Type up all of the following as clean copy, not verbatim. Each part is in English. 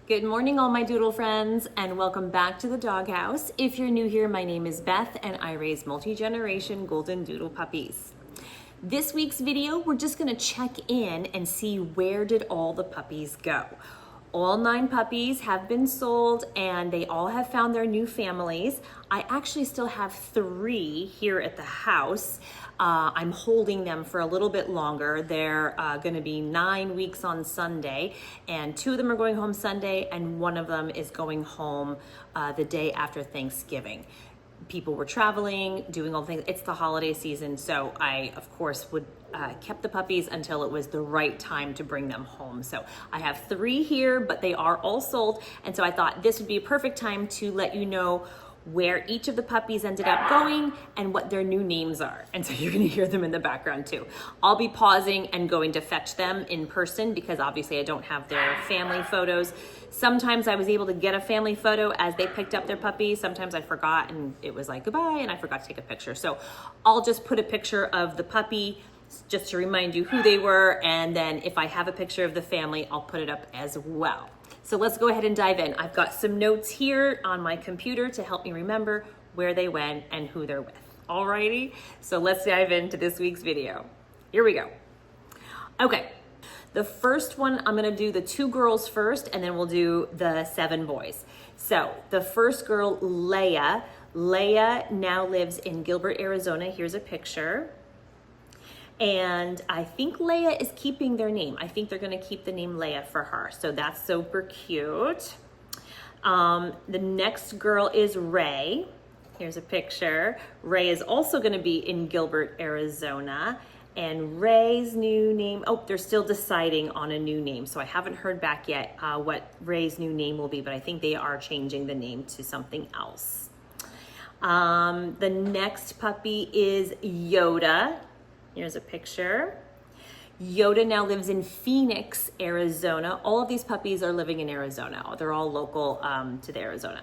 Good morning, all my Doodle friends, and welcome back to the Doghouse. If you're new here, my name is Beth, and I raise multi-generation golden doodle puppies. This week's video, we're just gonna check in and see where did all the puppies go. All 9 puppies have been sold and they all have found their new families. I actually still have 3 here at the house. I'm holding them for a little bit longer. They're gonna be 9 weeks on Sunday, and 2 of them are going home Sunday and 1 of them is going home the day after Thanksgiving. People were traveling, doing all the things. It's the holiday season, so I, of course, would kept the puppies until it was the right time to bring them home. So I have 3 here, but they are all sold. And so I thought this would be a perfect time to let you know where each of the puppies ended up going and what their new names are. And so you're gonna hear them in the background too. I'll be pausing and going to fetch them in person because obviously I don't have their family photos. Sometimes I was able to get a family photo as they picked up their puppies. Sometimes I forgot and it was like goodbye and I forgot to take a picture. So I'll just put a picture of the puppy just to remind you who they were, and then if I have a picture of the family, I'll put it up as well. So let's go ahead and dive in. I've got some notes here on my computer to help me remember where they went and who they're with. Alrighty, so let's dive into this week's video. Here we go. Okay, the first one, I'm gonna do the 2 girls first, and then we'll do the 7 boys. So the first girl, Leia. Leia now lives in Gilbert, Arizona. Here's a picture. And I think Leia is keeping their name. I think they're gonna keep the name Leia for her. So that's super cute. The next girl is Ray. Here's a picture. Ray is also gonna be in Gilbert, Arizona. And Ray's new name, oh, they're still deciding on a new name. So I haven't heard back yet what Ray's new name will be, but I think they are changing the name to something else. The next puppy is Yoda. Here's a picture. Yoda now lives in Phoenix, Arizona. All of these puppies are living in Arizona. They're all local to the Arizona.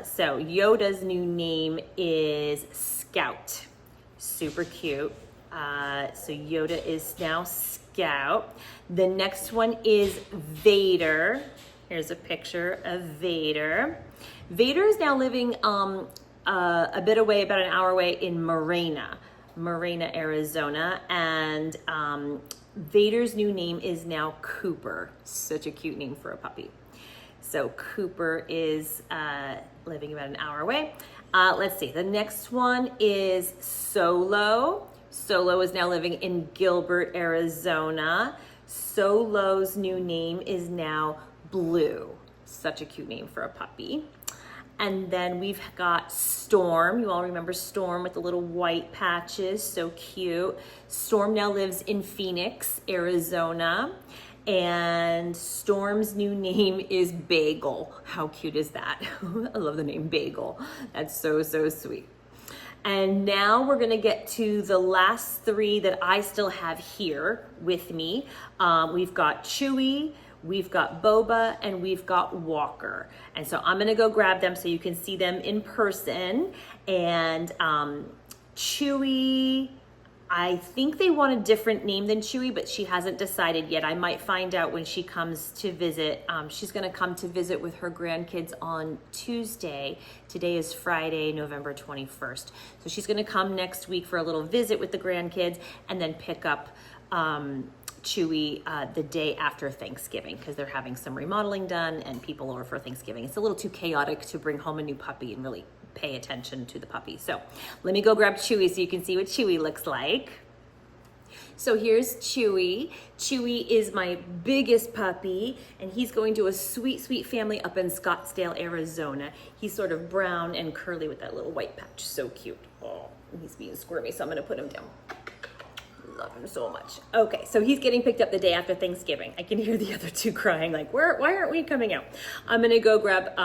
So Yoda's new name is Scout. Super cute. So Yoda is now Scout. The next one is Vader. Here's a picture of Vader. Vader is now living a bit away, about an hour away in Marina, Arizona, and Vader's new name is now Cooper. Such a cute name for a puppy. So Cooper is living about an hour away. Let's see, the next one is Solo. Solo is now living in Gilbert, Arizona. Solo's new name is now Blue. Such a cute name for a puppy. And then we've got Storm. You all remember Storm with the little white patches, so cute. Storm now lives in Phoenix, Arizona. And Storm's new name is Bagel. How cute is that? I love the name Bagel. That's so, so sweet. And now we're gonna get to the last 3 that I still have here with me. We've got Chewy, we've got Boba, and we've got Walker. And so I'm gonna go grab them so you can see them in person. And Chewy, I think they want a different name than Chewy, but she hasn't decided yet. I might find out when she comes to visit. She's gonna come to visit with her grandkids on Tuesday. Today is Friday, November 21st. So she's gonna come next week for a little visit with the grandkids and then pick up Chewy the day after Thanksgiving because they're having some remodeling done and people over for Thanksgiving. It's a little too chaotic to bring home a new puppy and really pay attention to the puppy. So let me go grab Chewy so you can see what Chewy looks like. So here's Chewy. Chewy is my biggest puppy and he's going to a sweet, sweet family up in Scottsdale, Arizona. He's sort of brown and curly with that little white patch. So cute. Oh, he's being squirmy, so I'm gonna put him down. Love him so much. Okay, so he's getting picked up the day after Thanksgiving. I can hear the other 2 crying like, why aren't we coming out? I'm gonna go grab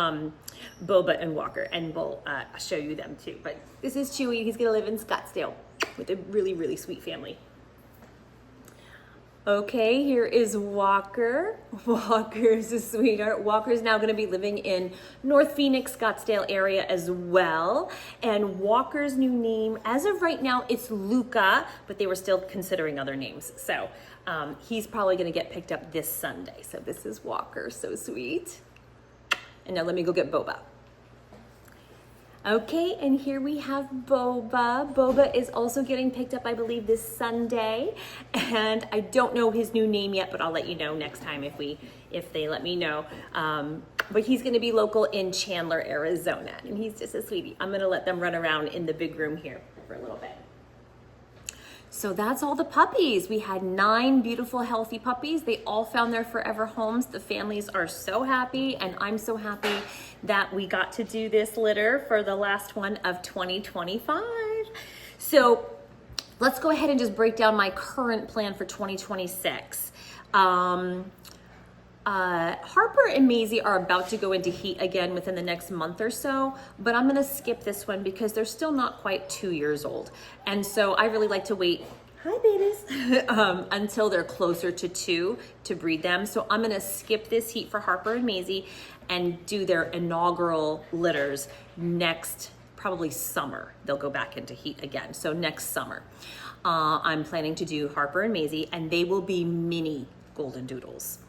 Boba and Walker and we'll show you them too. But this is Chewy. He's gonna live in Scottsdale with a really, really sweet family. Okay, here is Walker. Walker's a sweetheart. Walker's now gonna be living in North Phoenix, Scottsdale area as well. And Walker's new name, as of right now, it's Luca, but they were still considering other names. So He's probably gonna get picked up this Sunday. So this is Walker, so sweet. And now let me go get Boba. Okay, and here we have Boba. Boba is also getting picked up, I believe, this Sunday. And I don't know his new name yet, but I'll let you know next time if they let me know. But he's gonna be local in Chandler, Arizona. And he's just a sweetie. I'm gonna let them run around in the big room here for a little bit. So that's all the puppies. We had 9 beautiful, healthy puppies. They all found their forever homes. The families are so happy, and I'm so happy that we got to do this litter for the last one of 2025. So let's go ahead and just break down my current plan for 2026. Harper and Maisie are about to go into heat again within the next month or so, but I'm gonna skip this one because they're still not quite 2 years old. And so I really like to wait, hi babies, until they're closer to 2 to breed them. So I'm gonna skip this heat for Harper and Maisie and do their inaugural litters next, probably summer. They'll go back into heat again. So next summer, I'm planning to do Harper and Maisie, and they will be mini golden doodles.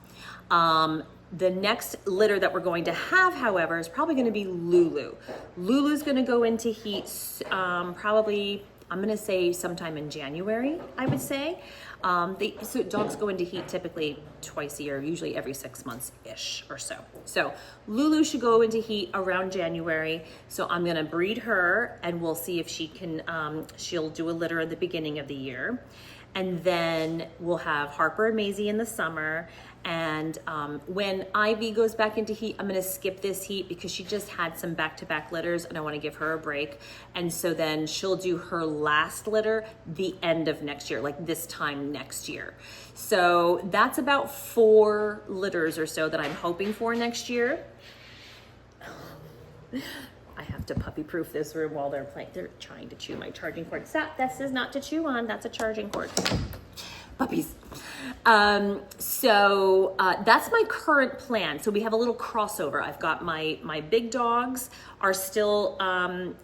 The next litter that we're going to have, however, is probably going to be Lulu. Lulu's going to go into heat probably, I'm going to say sometime in January, I would say. So dogs go into heat typically twice a year, usually every 6 months-ish or so. So Lulu should go into heat around January. So I'm going to breed her, and we'll see if she can, she'll do a litter at the beginning of the year. And then we'll have Harper and Maisie in the summer. And when Ivy goes back into heat, I'm gonna skip this heat because she just had some back-to-back litters and I wanna give her a break. And so then she'll do her last litter the end of next year, like this time next year. So that's about 4 litters or so that I'm hoping for next year. I have to puppy-proof this room while they're playing. They're trying to chew my charging cord. Stop, this is not to chew on, that's a charging cord. Puppies. So that's my current plan. So we have a little crossover. I've got my big dogs are still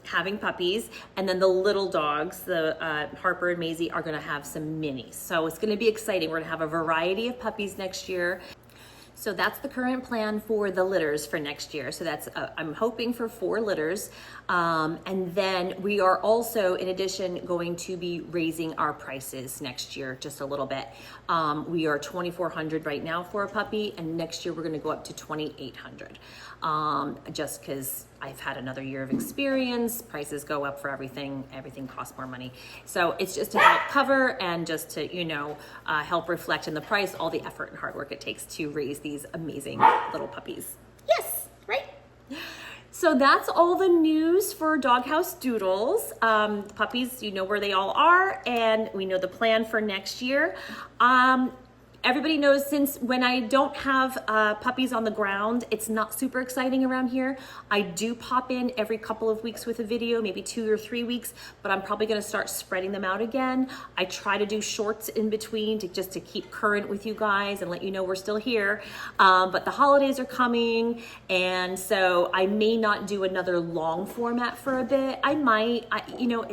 having puppies, and then the little dogs, the Harper and Maisie, are gonna have some minis. So it's gonna be exciting. We're gonna have a variety of puppies next year. So that's the current plan for the litters for next year. So that's, I'm hoping for 4 litters. And then we are also, in addition, going to be raising our prices next year just a little bit. We are $2,400 right now for a puppy, and next year we're gonna go up to $2,800. Just because I've had another year of experience, prices go up for everything costs more money. So it's just to help cover and just to, you know, help reflect in the price all the effort and hard work it takes to raise these amazing little puppies. Yes, right? So that's all the news for DogHouse Doodles. Puppies, you know where they all are, and we know the plan for next year. Everybody knows, since when I don't have puppies on the ground, it's not super exciting around here. I do pop in every couple of weeks with a video, maybe 2 or 3 weeks, but I'm probably gonna start spreading them out again. I try to do shorts in between just to keep current with you guys and let you know we're still here. But the holidays are coming, and so I may not do another long format for a bit. I might, you know,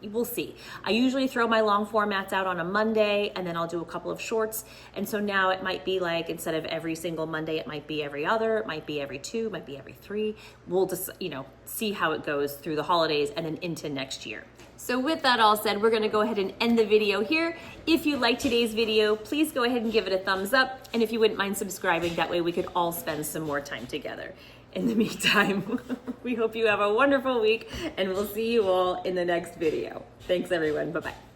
we'll see. I usually throw my long formats out on a Monday, and then I'll do a couple of shorts. And so now it might be like, instead of every single Monday, it might be every other, it might be every 2, it might be every 3. We'll just, you know, see how it goes through the holidays and then into next year. So with that all said, we're gonna go ahead and end the video here. If you liked today's video, please go ahead and give it a thumbs up. And if you wouldn't mind subscribing, that way we could all spend some more time together. In the meantime, we hope you have a wonderful week, and we'll see you all in the next video. Thanks everyone, bye-bye.